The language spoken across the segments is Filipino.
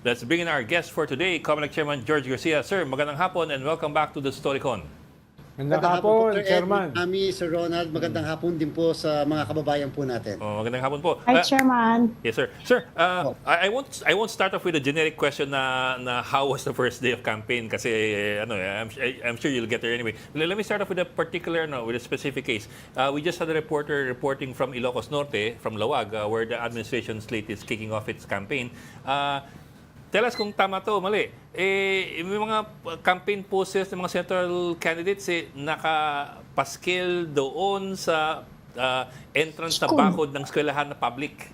Let's bring in our guest for today, Comelec Chairman George Garcia. Sir, magandang hapon and welcome back to the StoryCon. Magandang hapon, Sir Ed, Chairman. Ami, Sir Ronald, magandang hapon din po sa mga kababayan po natin. Oh, magandang hapon po. Hi, Chairman. Yes, sir. Sir, I won't start off with a generic question na how was the first day of campaign kasi I'm sure you'll get there anyway. Let me start off with a particular, with a specific case. We just had a reporter reporting from Ilocos Norte, from Lawag, where the administration slate is kicking off its campaign. Tell us kung tama to, mali. May mga campaign posters ng mga central candidates nakapaskil doon sa entrance na bakod ng eskwelahan na public.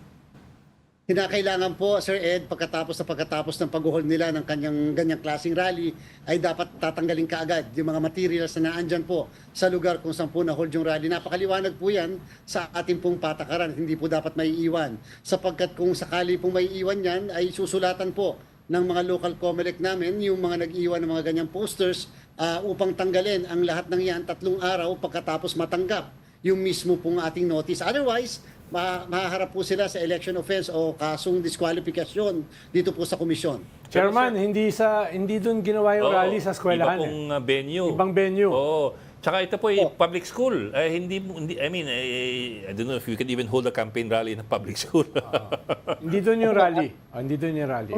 Kinakailangan po, Sir Ed, pagkatapos ng pag-hold nila ng kanyang ganyang klaseng rally, ay dapat tatanggalin kaagad yung mga materials na naandyan po sa lugar kung saan po na-hold yung rally. Napakaliwanag po yan sa ating pong patakaran. Hindi po dapat may iwan. Sapagkat kung sakali pong may iwan yan, ay susulatan po ng mga local Comelec namin, yung mga nag-iwan ng mga ganyang posters upang tanggalin ang lahat ng yan 3 araw pagkatapos matanggap yung mismo pong ating notice. Otherwise, mahaharap po sila sa election offense o kasong diskwalifikasyon dito po sa komisyon. Chairman, hindi doon ginawa yung rally sa eskwelahan. Iba pong venue. Ibang venue. Oo. Tsaka ito po public school. Hindi, I don't know if you can even hold a campaign rally in a public school. Hindi doon yung rally. Hindi doon yung rally.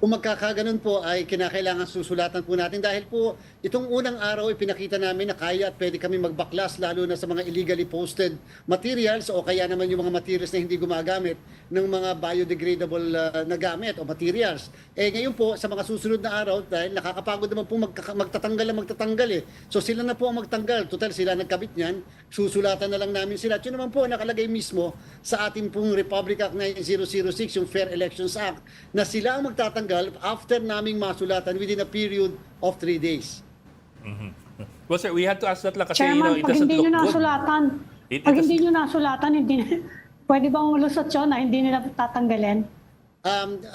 Kung magkakaganon po ay kinakailangan susulatan po natin dahil po itong unang araw ay pinakita namin na kaya at pwede kami magbaklas lalo na sa mga illegally posted materials o kaya naman yung mga materials na hindi gumagamit ng mga biodegradable na gamit o materials. Ngayon po sa mga susunod na araw dahil nakakapagod naman po magtatanggal eh. So sila na po ang magtanggal. Total sila nagkabit niyan. Susulatan na lang namin sila. At yun naman po nakalagay mismo sa ating pong Republic Act 9006, yung Fair Elections Act, na sila ang magtatanggal after naming masulatan within a period of 3 days. Well, sir, we had to ask that lang kasi Chairman, it pag doesn't hindi look nyo good. nasulatan, hindi nyo nasulatan, pwede bang ulusot yun na hindi nila tatanggalin?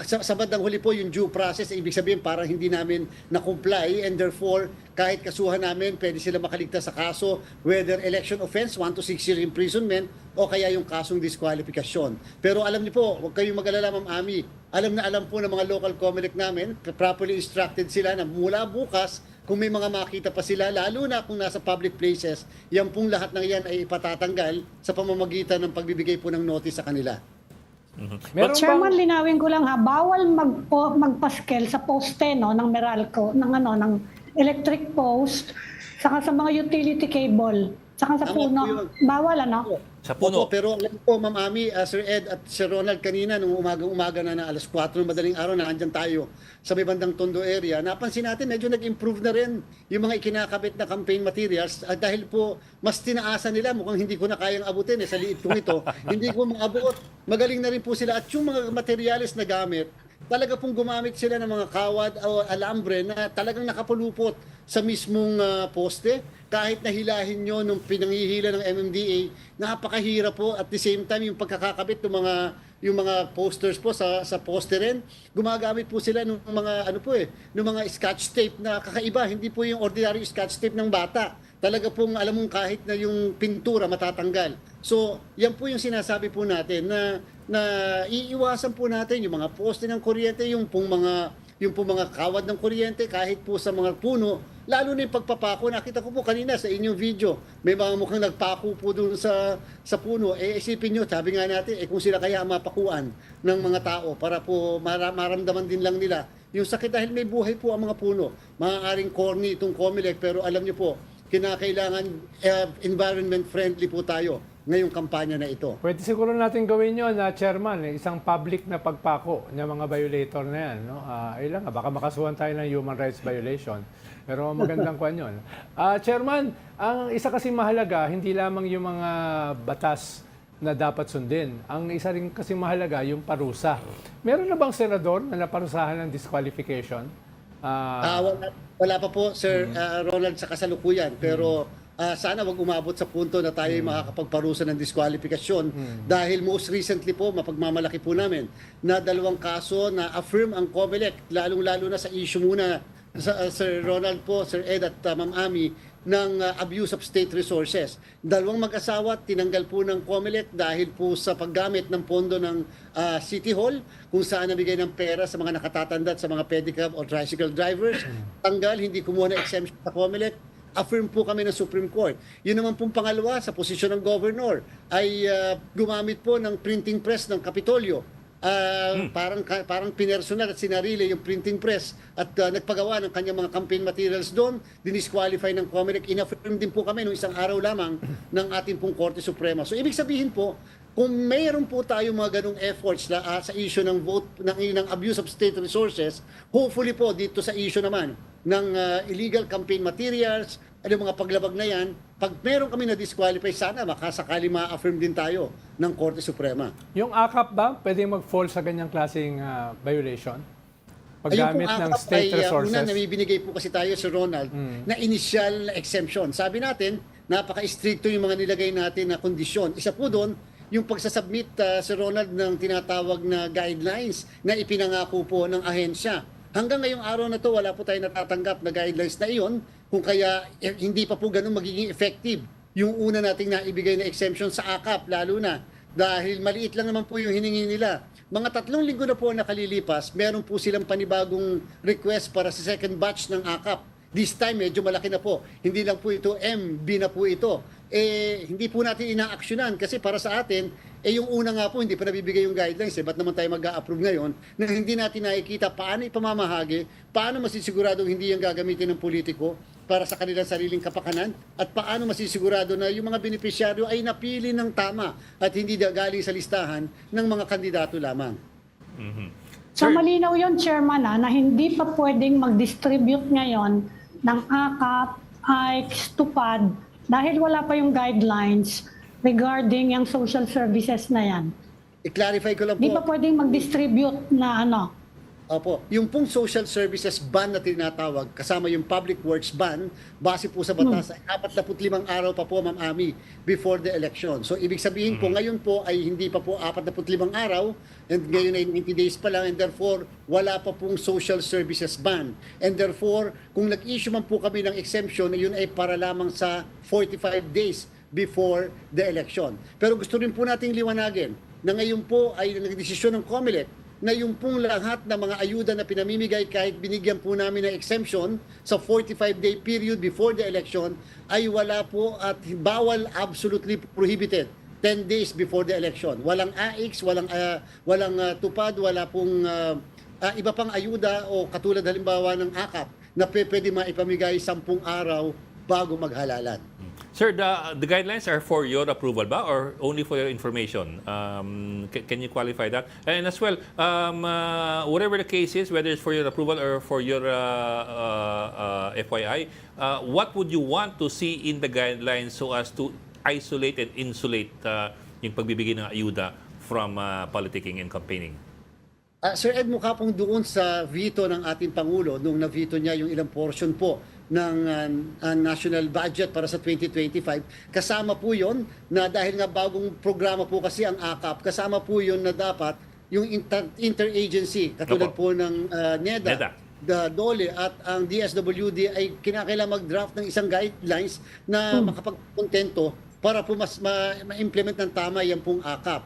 Sa bandang huli po yung due process, ibig sabihin parang hindi namin na-comply and therefore kahit kasuhan namin, pwede sila makaligtas sa kaso whether election offense, 1 to 6 year imprisonment o kaya yung kasong diskwalifikasyon. Pero alam niyo po, huwag kayong mag-alala, Ma'am Ami. Alam na alam po ng mga local Comelec namin, properly instructed sila na mula bukas, kung may mga makita pa sila, lalo na kung nasa public places, yan pong lahat ng yan ay ipatatanggal sa pamamagitan ng pagbibigay po ng notice sa kanila. Chairman, linawin ko lang bawal magpaskel sa poste ng Meralco, ng electric post, saka sa mga utility cable, saka sa puno. Bawal Sa puno. Opo, pero alam po, Ma'am Ami, Sir Ed at Sir Ronald kanina, nung umaga na alas 4 ng madaling araw, naandyan tayo sa may bandang Tondo area. Napansin natin, medyo nag-improve na rin yung mga ikinakabit na campaign materials dahil po, mas tinaasan nila, mukhang hindi ko na kayang abutin sa liit kong ito. Hindi ko maabot. Magaling na rin po sila. At yung mga materials na gamit, talaga pong gumamit sila ng mga kawad o alambre na talagang nakapulupot sa mismong poste. Kahit nahilahin nyo nung pinanghihila ng MMDA, napakahirap po. At the same time, yung pagkakakabit ng mga posters po sa poste rin, gumagamit po sila ng mga ng mga scotch tape na kakaiba. Hindi po yung ordinary scotch tape ng bata. Talaga pong alam mong kahit na yung pintura matatanggal. So, yan po yung sinasabi po natin na iiwasan po natin yung mga poste ng kuryente, yung pong mga kawad ng kuryente kahit po sa mga puno, lalo na yung pagpapako. Nakita ko po kanina sa inyong video, may mga mukhang nagpako po doon sa puno. Isipin nyo, sabi nga natin, kung sila kaya mapakuan ng mga tao para po maramdaman din lang nila yung sakit dahil may buhay po ang mga puno. Maaaring corny itong Comelec, pero alam nyo po, kinakailangan environment friendly po tayo ngayong kampanya na ito. Pwede siguro natin gawin yun, Chairman, isang public na pagpako ng mga violator na yan. Baka makasuhan tayo ng human rights violation. Pero magandang kwan yun. Chairman, ang isa kasi mahalaga, hindi lamang yung mga batas na dapat sundin. Ang isa rin kasi mahalaga, yung parusa. Meron na bang senador na naparusahan ng disqualification? Wala pa po, Sir Ronald, sa kasalukuyan. Pero sana wag umabot sa punto na tayo makakapagparusa ng diskwalifikasyon dahil most recently po, mapagmamalaki po namin na 2 kaso na affirm ang Comelec, lalong-lalo na sa issue muna Sir Ronald po, Sir Ed at Ma'am Ami, ng abuse of state resources. Dalawang mag-asawa tinanggal po ng COMELEC dahil po sa paggamit ng pondo ng City Hall kung saan nabigay ng pera sa mga nakatatanda at sa mga pedicab o tricycle drivers. Tanggal, hindi kumuha ng exemption sa COMELEC. Affirm po kami ng Supreme Court. Yun naman pong pangalawa sa posisyon ng governor ay gumamit po ng printing press ng Kapitolyo. Parang pinersonal at sinarili yung printing press at nagpagawa ng kanyang mga campaign materials doon, dinisqualify ng COMELEC. Inaffirm din po kami noong isang araw lamang ng ating pong Korte Suprema. So ibig sabihin po, kung mayroon po tayo mga ganong efforts sa issue ng vote ng abuse of state resources, hopefully po dito sa issue naman ng illegal campaign materials, ano mga paglabag na yan, pag meron kami na disqualify, sana makasakali ma-affirm din tayo ng Korte Suprema. Yung AKAP ba, pwede mag-fall sa ganyang klaseng violation? Paggamit ng state resources? Una, namibinigay po kasi tayo, Sir Ronald, na initial exemption. Sabi natin, napaka-stricto yung mga nilagay natin na kondisyon. Isa po doon, yung pagsasubmit, Sir Ronald, ng tinatawag na guidelines na ipinangako po ng ahensya. Hanggang ngayong araw na to, wala po tayo natatanggap na guidelines na iyon, kung kaya hindi pa po ganun magiging effective yung una nating naibigay na exemption sa AKAP, lalo na dahil maliit lang naman po yung hiningi nila. Mga 3 linggo na po nakalilipas, meron po silang panibagong request para sa second batch ng AKAP. This time, medyo malaki na po. Hindi lang po ito MB na po ito. Hindi po natin ina-actionan kasi para sa atin, yung una nga po, hindi pa nabibigay yung guidelines. Ba't naman tayo mag-a-approve ngayon na hindi natin nakikita paano ipamamahagi, paano masisiguradong hindi yung gagamitin ng politiko para sa kanilang sariling kapakanan, at paano masisigurado na yung mga benepisyaryo ay napili ng tama at hindi galing sa listahan ng mga kandidato lamang. So malinaw yun, Chairman, na hindi pa pwedeng mag-distribute ngayon ng AKAP, AICS, TUPAD dahil wala pa yung guidelines regarding yung social services na yan. I-clarify ko lang po. Hindi pa pwedeng mag-distribute na Opo, yung pong social services ban na tinatawag, kasama yung public works ban, base po sa batas ay 45 araw pa po, Ma'am Ami, before the election. So ibig sabihin po, ngayon po ay hindi pa po 45 araw, and ngayon ay 90 days pa lang, and therefore wala pa pong social services ban. And therefore, kung nag-issue man po kami ng exemption, yun ay para lamang sa 45 days before the election. Pero gusto rin po nating liwanagin na ngayon po ay nagdesisyon ng COMELEC na yung pong lahat ng mga ayuda na pinamimigay kahit binigyan po namin ng exemption sa 45-day period before the election ay wala po at bawal, absolutely prohibited 10 days before the election. Walang AICS, walang tupad, wala pong iba pang ayuda o katulad halimbawa ng AKAP na pwede maipamigay 10 araw bago maghalalan. Sir, the guidelines are for your approval ba or only for your information? Can you qualify that? And as well, whatever the case is, whether it's for your approval or for your FYI, what would you want to see in the guidelines so as to isolate and insulate yung pagbibigay ng ayuda from politicking and campaigning? Sir Ed, mukha pong doon sa veto ng ating Pangulo, nung na-veto niya yung ilang portion po ng national budget para sa 2025, kasama po yon na dahil nga bagong programa po kasi ang AKAP, kasama po yon na dapat yung interagency, katulad po ng NEDA, DOLE at ang DSWD ay kinakailangan mag-draft ng isang guidelines na makapagkontento para po mas ma-implement ng tama yan pong AKAP.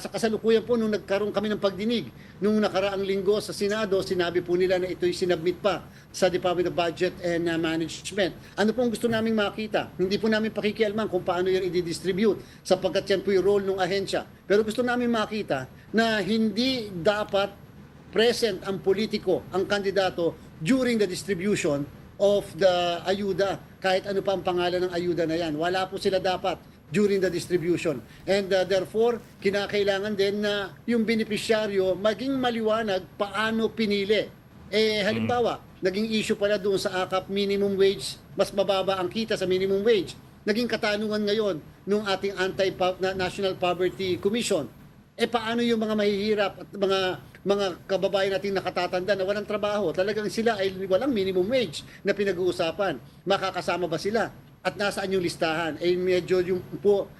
Sa kasalukuyan po, nung nagkaroon kami ng pagdinig, nung nakaraang linggo sa Senado, sinabi po nila na ito'y sinabmit pa sa Department of Budget and Management. Ano pong gusto naming makita? Hindi po namin pakikialaman kung paano yan i-distribute sapagkat yan po yung role ng ahensya. Pero gusto namin makita na hindi dapat present ang politiko, ang kandidato during the distribution of the ayuda, kahit ano pa ang pangalan ng ayuda na yan. Wala po sila dapat during the distribution. And therefore, kinakailangan din na yung benepisyaryo maging maliwanag paano pinili. Halimbawa, naging issue pala doon sa AKAP minimum wage, mas mababa ang kita sa minimum wage. Naging katanungan ngayon nung ating National Poverty Commission. Paano yung mga mahihirap at mga kababayan nating nakatatanda na walang trabaho? Talagang sila ay walang minimum wage na pinag-uusapan. Makakasama ba sila? At nasaan yung listahan? Medyo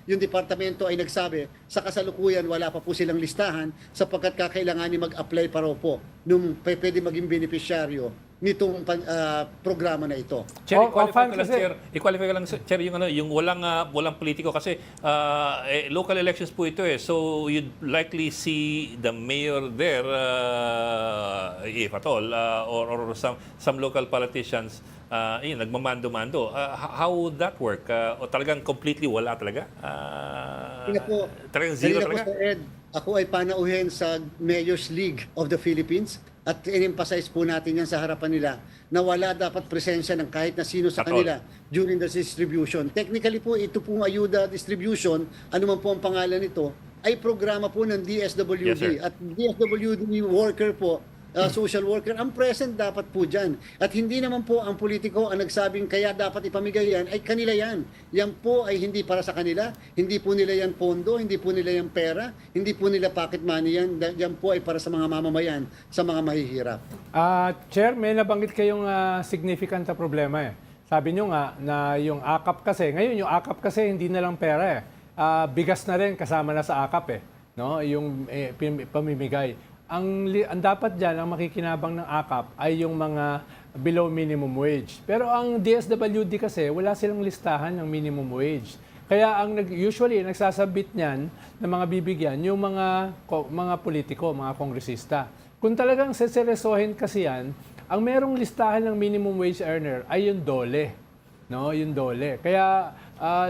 yung departamento ay nagsabi, sa kasalukuyan wala pa po silang listahan sapagkat kakailanganin mag-apply pa raw po nung pwede maging benepisyaryo nitong programa na ito. Chair, i-qualify Fan ko lang, kasi- i-qualify ko lang, Chair, yung walang politiko kasi local elections po ito eh. So you'd likely see the mayor there, if at all, or some local politicians, nagmamando-mando. How would that work? O talagang completely wala talaga? Kanina po, Talagang zero kanina po, talaga? Sir Ed, ako ay panauhin sa Mayor's League of the Philippines at in-emphasize po natin yan sa harapan nila na wala dapat presensya ng kahit na sino sa At all. kanila during the distribution. Technically po, ito pong ayuda distribution, ano man po ang pangalan nito, ay programa po ng DSWD. Yes, sir. At DSWD worker po, social worker, ang present dapat po dyan. At hindi naman po ang politiko ang nagsabing kaya dapat ipamigay yan, ay kanila yan. Yan po ay hindi para sa kanila, hindi po nila yan pondo, hindi po nila yan pera, hindi po nila pocket money yan. Yan po ay para sa mga mamamayan, sa mga mahihirap. Chair, may nabanggit kayong significant na problema eh. Sabi nyo nga na yung AKAP kasi, ngayon yung AKAP kasi hindi na lang pera eh. Bigas na rin kasama na sa AKAP eh. No? Yung pamimigay. Ang dapat dyan, ang makikinabang ng AKAP ay yung mga below minimum wage. Pero ang DSWD kasi, wala silang listahan ng minimum wage. Kaya usually nagsasabit niyan ng mga bibigyan yung mga politiko, mga kongresista. Kung talagang seseryosohin kasi yan, ang merong listahan ng minimum wage earner ay yung DOLE. No, yung DOLE. Kaya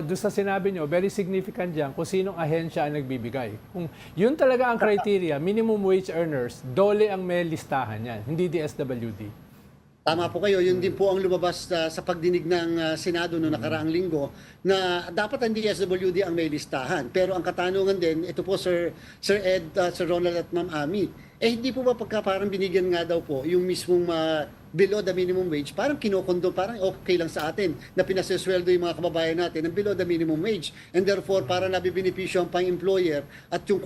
doon sa sinabi nyo, very significant dyan kung sinong ahensya ang nagbibigay. Kung yun talaga ang criteria, minimum wage earners, DOLE ang may listahan yan, hindi DSWD. Tama po kayo, yun din po ang lumabas sa pagdinig ng Senado noong nakaraang linggo na dapat ang DSWD ang may listahan. Pero ang katanungan din, ito po Sir Ed, Sir Ronald at Ma'am Ami, hindi po ba pagka parang binigyan nga daw po yung mismong below the minimum wage, parang kinokondo, parang okay lang sa atin na pinasesweldo yung mga kababayan natin ng below the minimum wage. And therefore, parang nabibinipisyo ang pang-employer at yung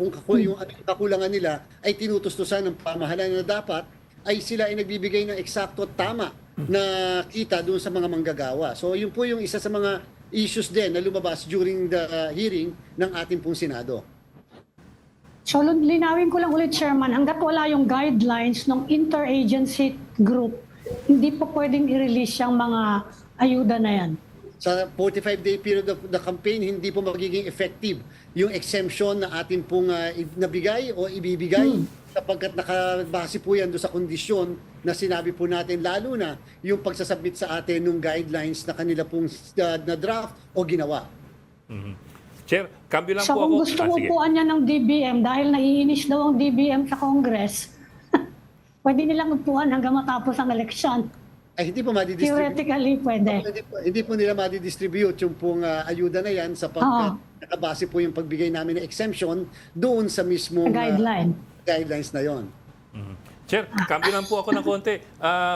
kakulangan nila ay tinutustusan ng pamahalaan na dapat ay sila ay nagbibigay ng eksakto at tama na kita doon sa mga manggagawa. So yun po yung isa sa mga issues din na lumabas during the hearing ng ating pong Senado. So, linawin ko lang ulit, Chairman, hanggat wala yung guidelines ng interagency group, hindi po pwedeng i-release yung mga ayuda na yan. Sa 45-day period of the campaign, hindi po magiging effective yung exemption na ating pong nabigay o ibibigay sapagkat nakabase po yan doon sa kondisyon na sinabi po natin, lalo na yung pagsasubmit sa atin ng guidelines na kanila pong na draft o ginawa. Chair, cambio lang So, po ako. kung gusto Sige. upuan niya ng DBM dahil naiinis daw ang DBM sa Congress, pwede nilang upuan hanggang matapos ang eleksyon. Ay hindi po madidistribute. Theoretically, pwede. Hindi po nila madidistribute yung pong ayuda na yan sapagkat nakabase po yung pagbigay namin ng exemption doon sa mismong Guideline. guidelines na yon. Chair, cambio lang po ako ng konti.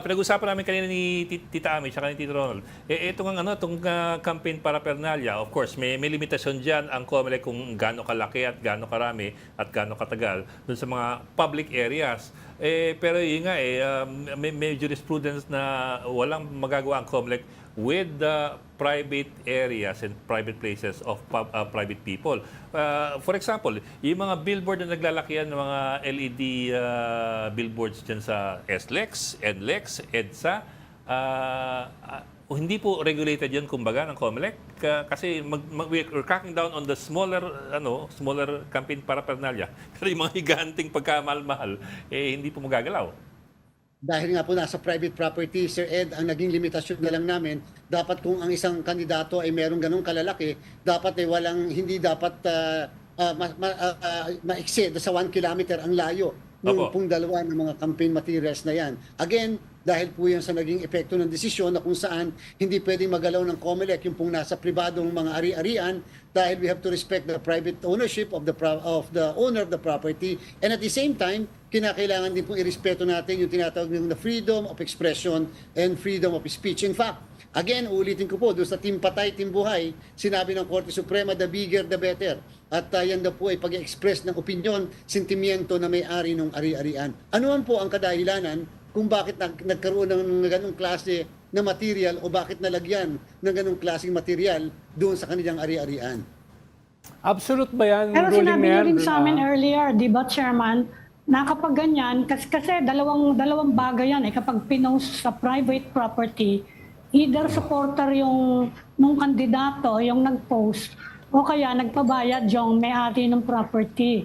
Pinag-usapan namin kanina ni Tita Ami at ni Tito Ronald. Itong campaign paraphernalia, of course, may limitasyon dyan ang COMELEC kung gaano kalaki at gaano karami at gaano katagal dun sa mga public areas. Pero yun nga, may jurisprudence na walang magagawa ang COMELEC with the private areas and private places of private people. For example, yung mga billboard na naglalakihan ng mga LED billboards dyan sa SLEX, NLEX, EDSA, hindi po regulated yan kumbaga ng COMELEC kasi we're cracking down on the smaller campaign paraphernalia. Pero yung mga higanting pagkamahal-mahal, hindi po magagalaw. Dahil nga po nasa private property, Sir Ed, ang naging limitasyon na lang namin, dapat kung ang isang kandidato ay merong ganong kalalaki, dapat ay hindi dapat ma-exceed sa 1 kilometer ang layo ng pong dalawa ng mga campaign materials na yan. Again, dahil po yan sa naging epekto ng desisyon na kung saan hindi pwedeng magalaw ng COMELEC yung pong nasa pribadong mga ari-arian dahil we have to respect the private ownership of the owner of the property, and at the same time, kinakailangan din pong irespeto natin yung tinatawag ng the freedom of expression and freedom of speech. In fact, again, ulitin ko po, doon sa Team Patay, Team Buhay, sinabi ng Korte Suprema, the bigger, the better. At yan daw po ay pag-express ng opinyon, sentimiento na may-ari ng ari-arian. Ano man po ang kadahilanan kung bakit nagkaroon ng ganong klase na material o bakit nalagyan ng ganong klaseng material doon sa kanilang ari-arian? Absolute ba yan? Pero ruling sinabi na niyo yan? rin sa amin earlier, di ba, Chairman, na kapag ganyan, kasi dalawang bagay yan kapag pinost sa private property, either supporter yung nung kandidato, yung nag-post, o kaya nagpabayad yung may-ari ng property.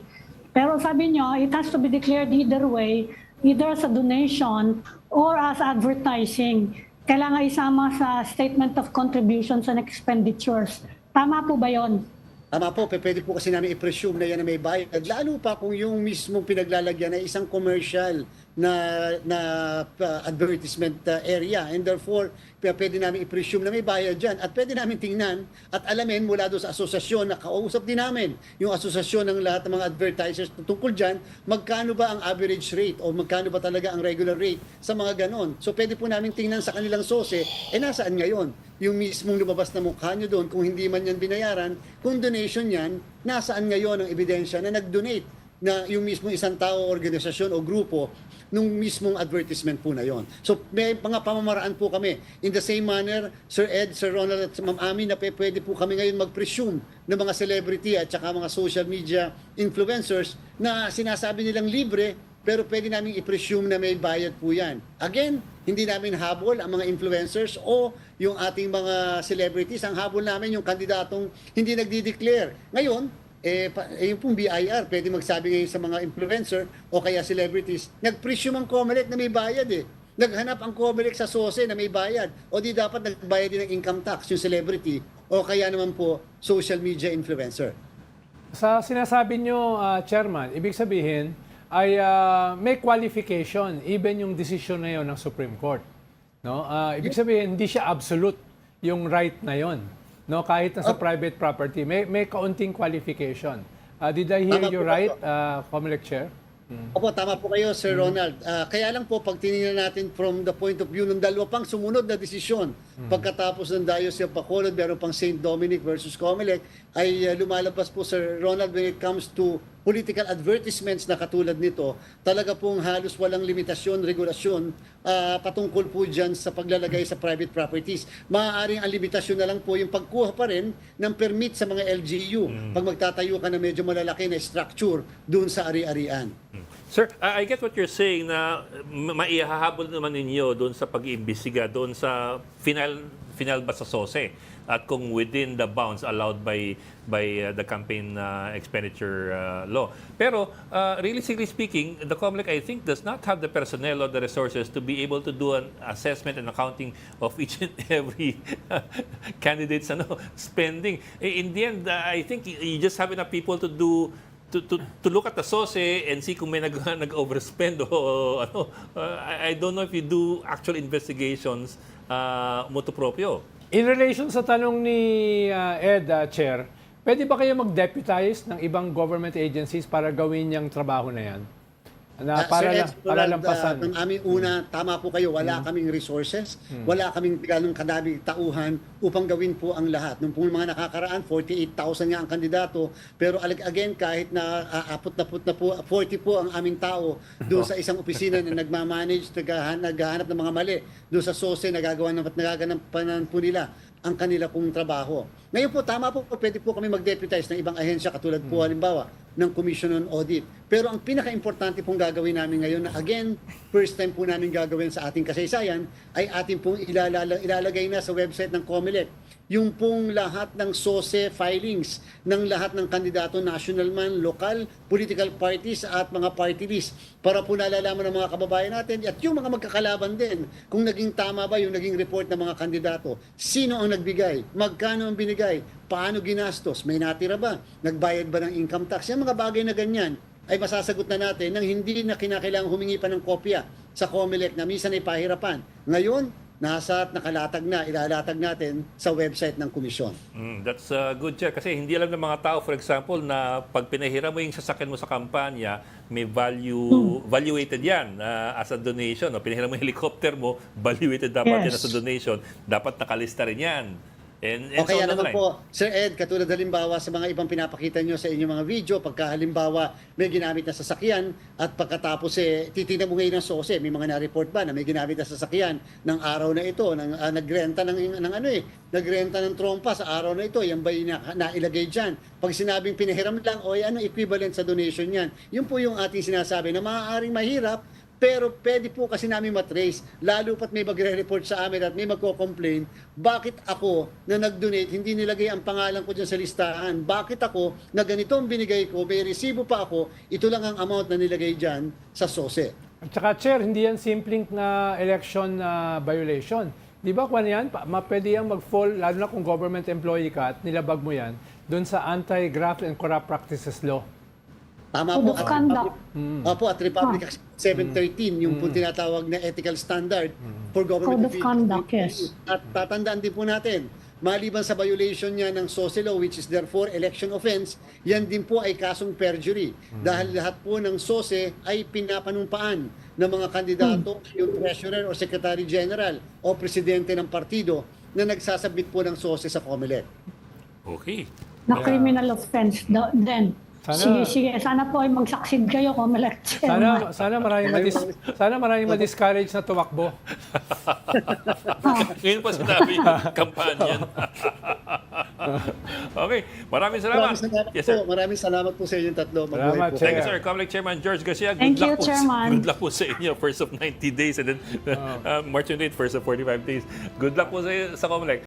Pero sabi nyo, it has to be declared either way, either as a donation or as advertising. Kailangan isama sa statement of contributions and expenditures. Tama po ba yon? Tama po, pwede po kasi namin i-presume na yan na may bayad. Lalo pa kung yung mismong pinaglalagyan ay isang commercial na advertisement area. And therefore, pwede namin i-presume na may bayad dyan. At pwede namin tingnan at alamin mula doon sa asosasyon na kausap din namin yung asosasyon ng lahat ng mga advertisers tungkol dyan, magkano ba ang average rate o magkano ba talaga ang regular rate sa mga ganon. So pwede po namin tingnan sa kanilang sose, nasaan ngayon? Yung mismong lumabas na mukha nyo doon, kung hindi man yan binayaran, kung donation yan, nasaan ngayon ang ebidensya na nag-donate na yung mismong isang tao, organisasyon o grupo nung mismong advertisement po na yon. So may mga pamamaraan po kami. In the same manner, Sir Ed, Sir Ronald at Ma'am Ami, na pwede po kami ngayon mag-presume ng mga celebrity at saka mga social media influencers na sinasabi nilang libre, pero pwede namin i-presume na may bayad po yan. Again, hindi namin habol ang mga influencers o yung ating mga celebrities. Ang habol namin yung kandidatong hindi nagdi-declare. Ngayon, yung pong BIR, pwede magsabi ngayon sa mga influencer o kaya celebrities, nag-presume ang COMELEC na may bayad Naghanap ang COMELEC sa SOSE na may bayad. O di dapat nagbayad din ng income tax yung celebrity o kaya naman po social media influencer. Sa sinasabi nyo, Chairman, ibig sabihin ay may qualification even yung decision na yon ng Supreme Court. No? Ibig sabihin, hindi siya absolute yung right na yon. No? Kahit na sa private property, may kaunting qualification. Did I hear you right, Comelec Chair? Opo, tama po kayo, Sir Ronald. Kaya lang po, pag tinignan natin from the point of view ng dalawa pang sumunod na desisyon, pagkatapos ng Diocese of Bacolod, meron pang St. Dominic versus Comelec, ay lumalabas po, Sir Ronald, when it comes to political advertisements na katulad nito, talaga pong halos walang limitasyon, regulasyon patungkol po dyan sa paglalagay sa private properties. Maaaring ang limitasyon na lang po yung pagkuha pa rin ng permit sa mga LGU pag magtatayo ka na medyo malalaki na structure doon sa ari-arian. Sir, I get what you're saying na maihahabol naman ninyo doon sa pag-iimbestiga, doon sa final ba sa SOSE at kung within the bounds allowed by the campaign expenditure law. Pero realistically speaking, the COMELEC I think does not have the personnel or the resources to be able to do an assessment and accounting of each and every candidate's spending. In the end, I think you just have enough people to do to look at the SOSE and see kung may nag-overspend o ano. I don't know if you do actual investigations motu proprio. In relation sa tanong ni Ed, Chair, pwede ba kayo mag-deputize ng ibang government agencies para gawin yung trabaho na yan? Na para lampasan. Ng aming una, tama po kayo, wala kaming resources, wala kaming ganong kadaming tauhan upang gawin po ang lahat. Nung pong mga nakakaraan, 48,000 nga ang kandidato, pero again, kahit na apot na po, 40 po ang aming tao doon sa isang opisina na nagmamanage, naghahanap ng mga mali, doon sa SOSE, nagaganapan po nila ang kanila pong trabaho. Ngayon po, tama po, pwede po kami mag-deputize ng ibang ahensya katulad po halimbawa ng Commission on Audit. Pero ang pinaka-importante pong gagawin namin ngayon na again, first time po namin gagawin sa ating kasaysayan ay ating pong ilalagay na sa website ng COMELEC yung pong lahat ng SOSE filings ng lahat ng kandidato, national man, lokal, political parties at mga party list para po nalalaman ng mga kababayan natin at yung mga magkakalaban din kung naging tama ba yung naging report ng mga kandidato. Sino ang nagbigay? Magkano ang binigay? Paano ginastos? May natira ba? Nagbayad ba ng income tax? Yung mga bagay na ganyan ay masasagot na natin nang hindi na kinakailangang humingi pa ng kopya sa COMELEC na minsan ay pahirapan. Ngayon, nasa at nakalatag na, ilalatag natin sa website ng komisyon. That's good, Chair. Kasi hindi alam ng mga tao, for example, na pag pinahira mo yung sasakyan mo sa kampanya, may valuated yan as a donation. No? Pinahira mo yung helicopter mo, valuated dapat yan as a donation. Dapat nakalista rin yan. And O so kaya on the naman line. po, Sir Ed, katulad halimbawa sa mga ibang pinapakita nyo sa inyong mga video, pagka halimbawa may ginamit na sasakyan at pagkatapos titignan mo ngayon ng SOSE, may mga na-report ba na may ginamit na sasakyan ng araw na ito, nagrenta nagrenta ng trompa sa araw na ito, yan ba yung nailagay dyan? Pag sinabing pinahiram lang, o ano equivalent sa donation yan? Yun po yung ating sinasabi na maaaring mahirap, pero pwede po kasi namin matrace, lalo pat may magre-report sa amin at may magko-complain, bakit ako na nag-donate, hindi nilagay ang pangalan ko dyan sa listahan? Bakit ako na ganito ang binigay ko, may resibo pa ako, ito lang ang amount na nilagay dyan sa SOSE. At saka, Chair, hindi yan simpleng na election violation. Di ba kung ano yan, pwede yan mag-fall, lalo na kung government employee ka at nilabag mo yan, doon sa Anti-Graft and Corrupt Practices Law. Tama Code po. of conduct. Opo, at Republic Act 713, yung po tinatawag na ethical standard for government Code of conduct, yes. At tatandaan din po natin, maliban sa violation niya ng SOSE law, which is therefore election offense, yan din po ay kasong perjury. Dahil lahat po ng SOSE ay pinapanumpaan ng mga kandidato, yung treasurer o secretary general o presidente ng partido na nagsasabit po ng SOSE sa COMELEC. Okay. Na criminal offense din. Sana- Sige. Sana po ay mag-succeed kayo kung elect chairman. Sana maraming ma-discourage na tumakbo. Ngayon pa sinabi yung kampanya. Okay. Maraming salamat. Maraming salamat Yes, sir. po. Maraming salamat po sa inyong tatlo. Mabuhay Salamat, po. Thank you, Chair. sir. Comelec Chairman George Garcia. Thank you, luck po, Chairman. Good luck po sa inyo. First of 90 days and then March 28, first of 45 days. Good luck po sa Comelec.